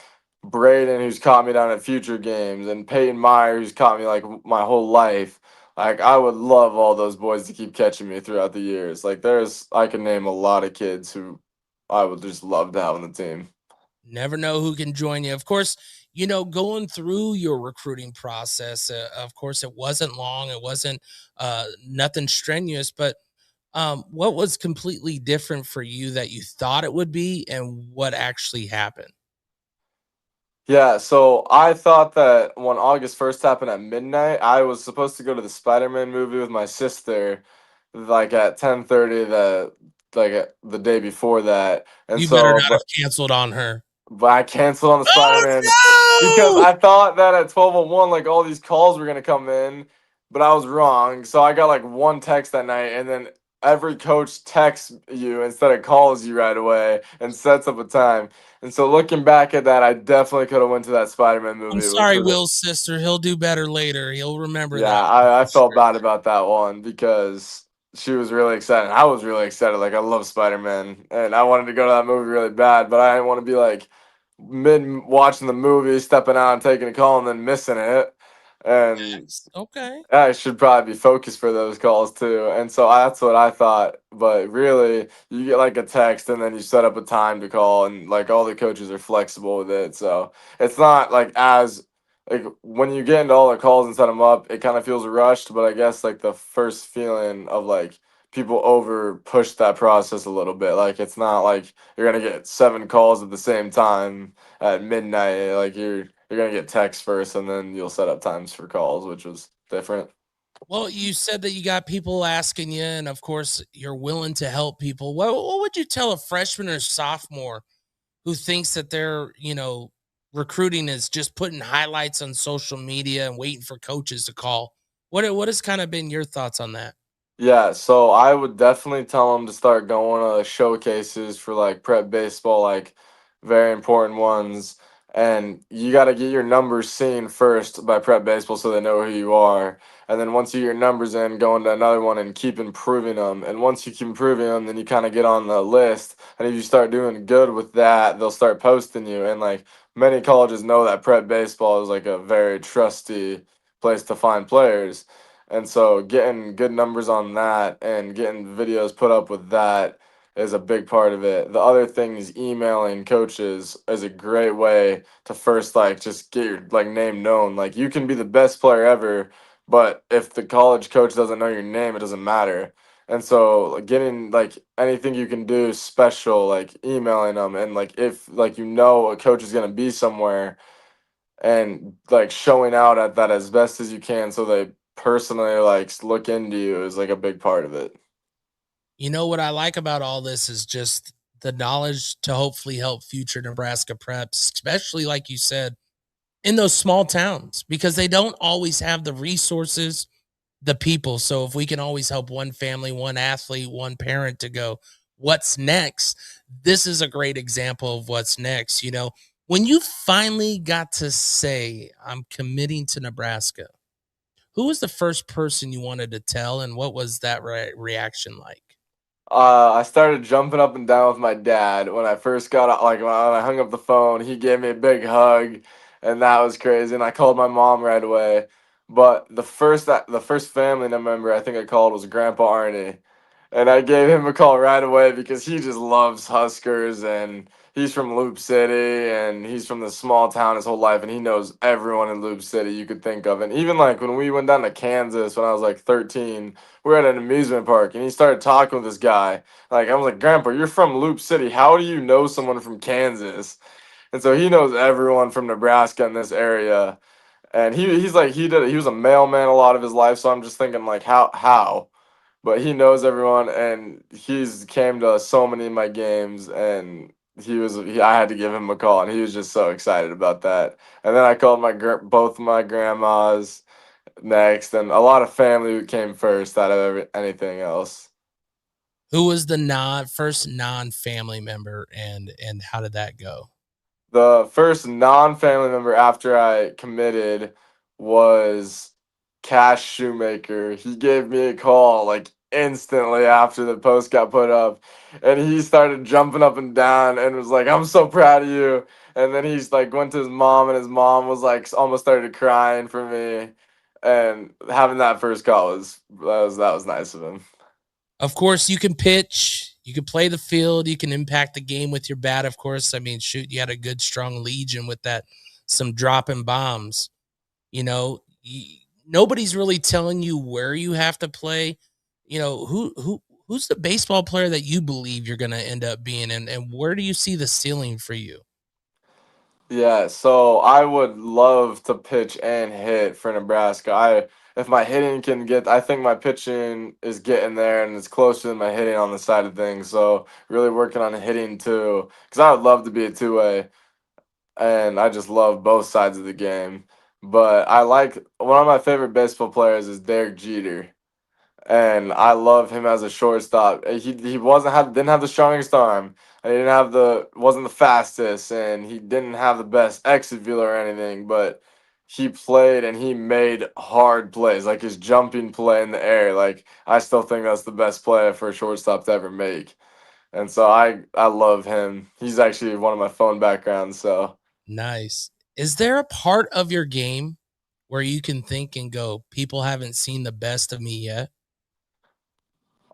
Braden, who's caught me down at future games, and Peyton Meyer, who's caught me like my whole life. Like I would love all those boys to keep catching me throughout the years. Like I can name a lot of kids who I would just love to have on the team. Never know who can join you. Of course, going through your recruiting process, of course, it wasn't long. It wasn't nothing strenuous, but what was completely different for you that you thought it would be and what actually happened? Yeah, so I thought that when August 1st happened at midnight, I was supposed to go to the Spider-Man movie with my sister, like at 10:30 the day before that. And You better so, not have canceled on her. but I canceled on the Spider-Man because Oh, I thought that at 12:01, like all these calls were gonna come in, but I was wrong. So I got like one text that night, and then every coach texts you instead of calls you right away and sets up a time. And so looking back at that, I definitely could have went to that Spider-Man I'm movie, which sorry, was Will's sister. He'll do better later. He'll remember yeah, that one I for felt sure. bad about that one because she was really excited. I was really excited. Like I love Spider-Man, and I wanted to go to that movie really bad, but I didn't want to be like mid watching the movie, stepping out and taking a call and then missing it. And Okay. I should probably be focused for those calls too. And so that's what I thought. But really, you get like a text and then you set up a time to call, and like all the coaches are flexible with it. So it's not like as like when you get into all the calls and set them up, it kind of feels rushed. But I guess like the first feeling of like people over push that process a little bit. Like it's not like you're gonna get 7 calls at the same time at midnight. Like you're gonna get text first, and then you'll set up times for calls, which was different. Well, you said that you got people asking you, and of course, you're willing to help people. What would you tell a freshman or sophomore who thinks that their, recruiting is just putting highlights on social media and waiting for coaches to call? What has kind of been your thoughts on that? Yeah, so I would definitely tell them to start going to showcases for like prep baseball, like very important ones. And you got to get your numbers seen first by prep baseball so they know who you are. And then once you get your numbers in, go into another one and keep improving them. And once you keep improving them, then you kind of get on the list. And if you start doing good with that, they'll start posting you. And like many colleges know that prep baseball is like a very trusty place to find players. And so getting good numbers on that and getting videos put up with that is a big part of it. The other thing is emailing coaches is a great way to first like just get your like name known. Like you can be the best player ever, but if the college coach doesn't know your name, it doesn't matter. And so like, getting like anything you can do special, like emailing them, and like if like a coach is gonna be somewhere and like showing out at that as best as you can so they personally like look into you is like a big part of it. You know what I like about all this is just the knowledge to hopefully help future Nebraska preps, especially like you said, in those small towns, because they don't always have the resources, the people. So if we can always help one family, one athlete, one parent to go, what's next? This is a great example of what's next. When you finally got to say, I'm committing to Nebraska, who was the first person you wanted to tell, and what was that reaction like? I started jumping up and down with my dad when I first got out. Like when I hung up the phone, he gave me a big hug, and that was crazy. And I called my mom right away. But the first family member I think I called was Grandpa Arnie, and I gave him a call right away because he just loves Huskers, and he's from Loop City, and he's from this small town his whole life, and he knows everyone in Loop City you could think of. And even like when we went down to Kansas when I was like 13, we were at an amusement park, and he started talking with this guy. Like I was like, Grandpa, you're from Loop City. How do you know someone from Kansas? And so he knows everyone from Nebraska in this area. And he's like he was a mailman a lot of his life, so I'm just thinking like how, but he knows everyone, and he's came to so many of my games, and I had to give him a call, and he was just so excited about that. And then I called both my grandmas next, and a lot of family who came first out of anything else. Who was the first non-family member, and how did that go? The first non-family member after I committed was Cash Shoemaker. He gave me a call like instantly after the post got put up, and he started jumping up and down and was like, "I'm so proud of you." And then he's like went to his mom, and his mom was like almost started crying for me. And having that first call was nice of him. Of course, you can pitch, You can play the field. You can impact the game with your bat, of course. I mean, shoot, you had a good, strong Legion with that, some dropping bombs. You know, nobody's really telling you where you have to play. You know, who's the baseball player that you believe you're going to end up being, and where do you see the ceiling for you? Yeah, so I would love to pitch and hit for Nebraska. If my hitting can get, I think my pitching is getting there and it's closer than my hitting on the side of things. So really working on hitting too, because I would love to be a two-way, and I just love both sides of the game. But I like one of my favorite baseball players is Derek Jeter, and I love him as a shortstop. He didn't have the strongest arm, and he didn't have the wasn't the fastest, and he didn't have the best exit velo or anything. But he played and he made hard plays, like his jumping play in the air. Like I still think that's the best play for a shortstop to ever make. And so I love him. He's actually one of my phone backgrounds. So Nice. Is there a part of your game where you can think and go, people haven't seen the best of me yet?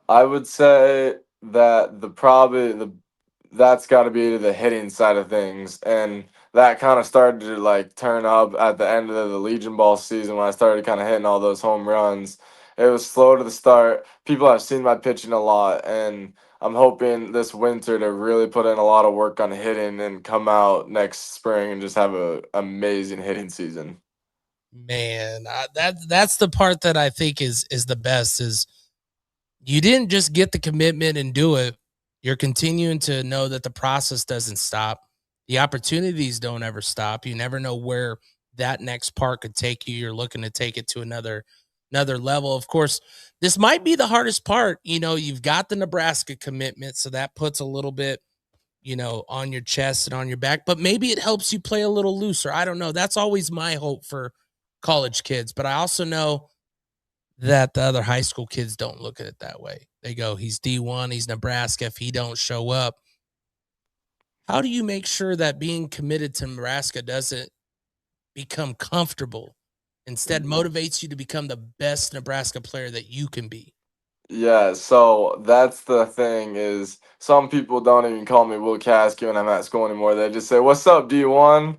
I would say that that's got to be the hitting side of things, and that kind of started to like turn up at the end of the Legion Ball season when I started kind of hitting all those home runs. It was slow to the start. People have seen my pitching a lot, and I'm hoping this winter to really put in a lot of work on hitting and come out next spring and just have a amazing hitting season. Man, that's the part that I think is the best is you didn't just get the commitment and do it. You're continuing to know that the process doesn't stop. The opportunities don't ever stop. You never know where that next part could take you. You're looking to take it to another level. Of course, this might be the hardest part. You know, you've got the Nebraska commitment, so that puts a little bit, you know, on your chest and on your back, but maybe it helps you play a little looser. I don't know. That's always my hope for college kids, but I also know that the other high school kids don't look at it that way. They go, he's D1, he's Nebraska. If he don't show up, how do you make sure that being committed to Nebraska doesn't become comfortable? Instead, motivates you to become the best Nebraska player that you can be. Yeah, so that's the thing is some people don't even call me Will Kaskie when I'm at school anymore. They just say, "What's up, D1?"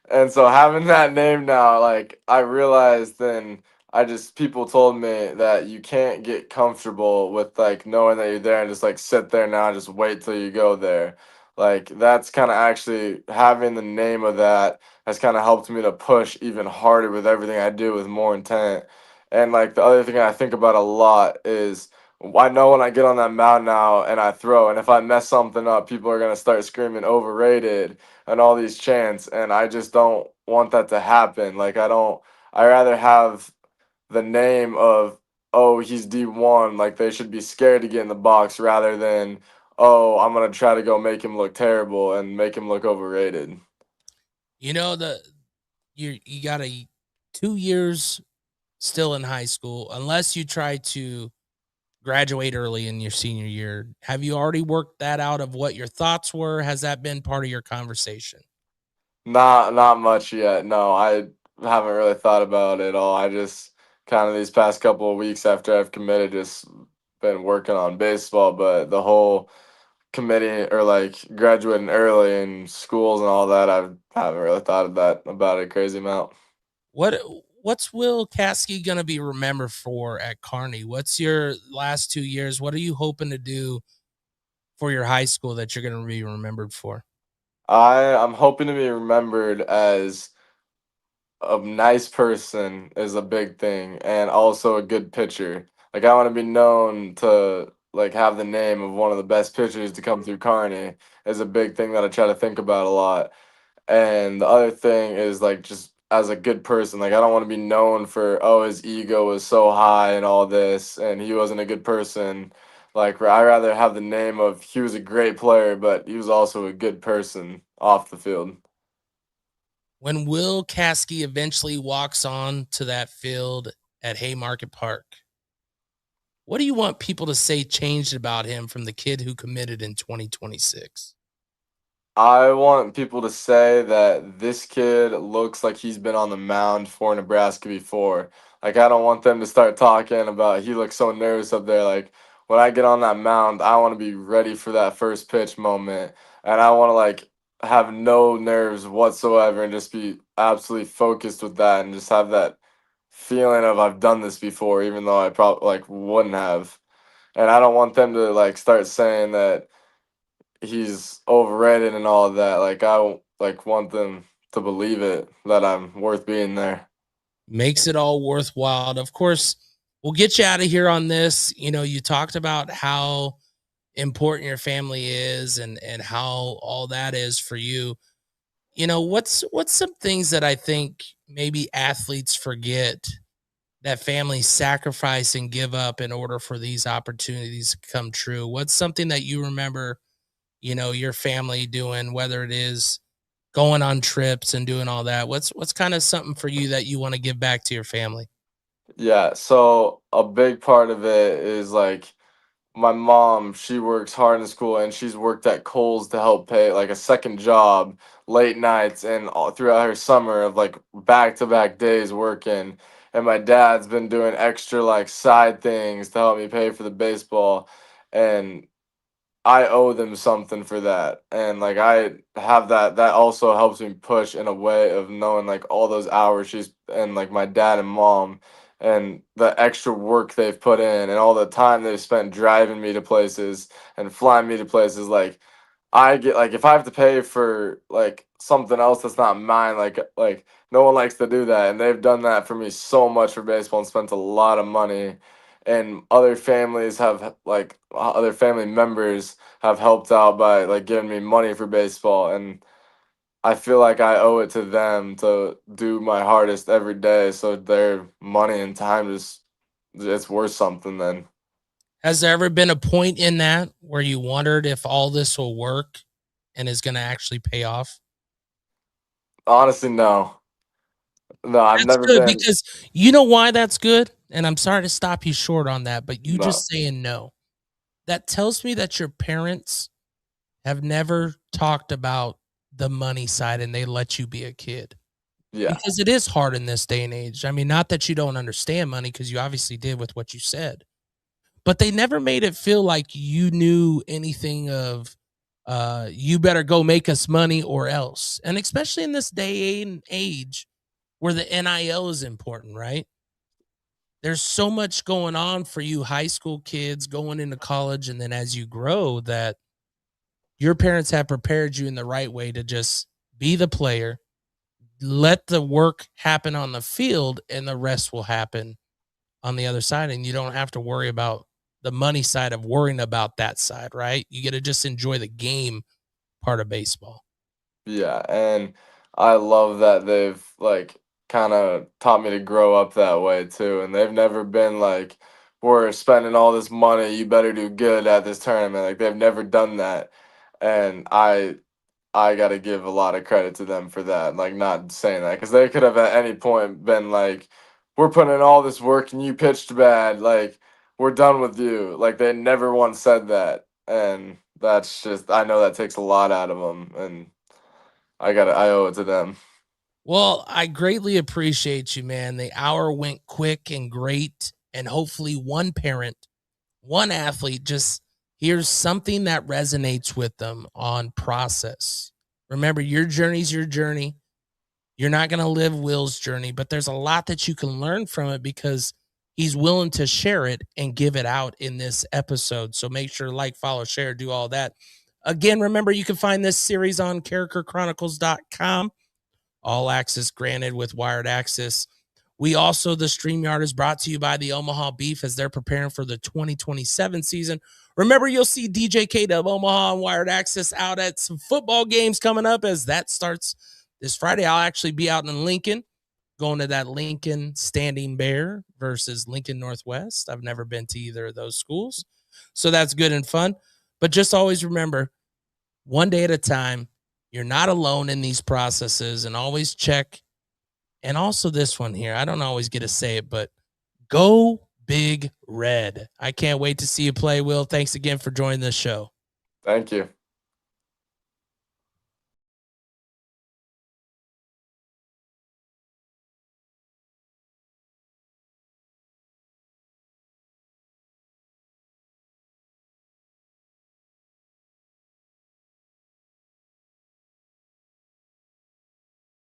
And so having that name now, like I realized then I just people told me that you can't get comfortable with like knowing that you're there and just like sit there now and just wait till you go there. Like that's kind of actually having the name of that has kind of helped me to push even harder with everything I do with more intent. And like the other thing I think about a lot is I know when I get on that mound now and I throw, and if I mess something up, people are gonna start screaming overrated and all these chants, and I just don't want that to happen. Like I rather have the name of, oh, he's D1, like they should be scared to get in the box rather than, oh, I'm gonna try to go make him look terrible and make him look overrated. You know, you got 2 years still in high school, unless you try to graduate early in your senior year. Have you already worked that out of what your thoughts were? Has that been part of your conversation? Not much yet. No, I haven't really thought about it at all. I just kind of these past couple of weeks after I've committed just been working on baseball, but the whole committing or like graduating early in schools and all that, I haven't really thought of that about a crazy amount. What what's Will Kaskie gonna be remembered for at Kearney? What's your last 2 years? What are you hoping to do for your high school that you're gonna be remembered for? I'm hoping to be remembered as a nice person is a big thing, and also a good pitcher. Like I want to be known to like have the name of one of the best pitchers to come through Kearney is a big thing that I try to think about a lot. And the other thing is like just as a good person, like I don't want to be known for, oh, his ego was so high and all this and he wasn't a good person. Like I rather have the name of he was a great player, but he was also a good person off the field. When Will Kaskie eventually walks on to that field at Haymarket Park, what do you want people to say changed about him from the kid who committed in 2026? I want people to say that this kid looks like he's been on the mound for Nebraska before. Like I don't want them to start talking about he looks so nervous up there. Like when I get on that mound, I want to be ready for that first pitch moment, and I want to like have no nerves whatsoever and just be absolutely focused with that and just have that feeling of I've done this before, even though I probably like wouldn't have. And I don't want them to like start saying that he's overrated and all of that. Like like want them to believe it that I'm worth being there. Makes it all worthwhile. Of course, we'll get you out of here on this. You know, you talked about how important your family is and how all that is for you. You know, what's some things that I think maybe athletes forget that families sacrifice and give up in order for these opportunities to come true? What's something that you remember, you know, your family doing, whether it is going on trips and doing all that? What's kind of something for you that you want to give back to your family? Yeah, so a big part of it is like my mom, she works hard in school and she's worked at Kohl's to help pay like a second job, late nights and all throughout her summer of like back-to-back days working. And my dad's been doing extra like side things to help me pay for the baseball. And I owe them something for that. And like I have that also helps me push in a way of knowing like all those hours she's and like my dad and mom and the extra work they've put in and all the time they've spent driving me to places and flying me to places. Like I get like if I have to pay for like something else that's not mine, like no one likes to do that, and they've done that for me so much for baseball and spent a lot of money. And other families have like other family members have helped out by like giving me money for baseball, and I feel like I owe it to them to do my hardest every day, so their money and time just it's worth something then. Has there ever been a point in that where you wondered if all this will work and is going to actually pay off? Honestly, no. No, I've That's never good been. because you know why that's good. And I'm sorry to stop you short on that, but you No. just saying no. That tells me that your parents have never talked about the money side and they let you be a kid, Yeah. because it is hard in this day and age. I mean, not that you don't understand money, because you obviously did with what you said, but they never made it feel like you knew anything of you better go make us money or else. And especially in this day and age where the NIL is important, right? There's so much going on for you high school kids going into college, and then as you grow, that your parents have prepared you in the right way to just be the player, let the work happen on the field, and the rest will happen on the other side. And you don't have to worry about the money side of worrying about that side, right? You get to just enjoy the game part of baseball. Yeah, and I love that they've like kind of taught me to grow up that way too. And they've never been like, we're spending all this money, you better do good at this tournament. Like they've never done that. And I got to give a lot of credit to them for that. Like not saying that because they could have at any point been like, we're putting in all this work and you pitched bad. Like we're done with you. Like they never once said that. And that's just I know that takes a lot out of them and I owe it to them. Well, I greatly appreciate you, man. The hour went quick and great. And hopefully, one parent, one athlete just hears something that resonates with them on process. Remember, your journey's your journey. You're not going to live Will's journey, but there's a lot that you can learn from it because he's willing to share it and give it out in this episode. So make sure to like, follow, share, do all that. Again, remember, you can find this series on characterchronicles.com. All access granted with wired access. We also, the StreamYard is brought to you by the Omaha Beef as they're preparing for the 2027 season. Remember, you'll see DJ K DuB Omaha and wired access out at some football games coming up as that starts this Friday. I'll actually be out in Lincoln, going to that Lincoln Standing Bear versus Lincoln Northwest. I've never been to either of those schools, so that's good and fun. But just always remember, one day at a time, you're not alone in these processes, and always check. And also this one here, I don't always get to say it, but go big red. I can't wait to see you play, Will. Thanks again for joining the show. Thank you.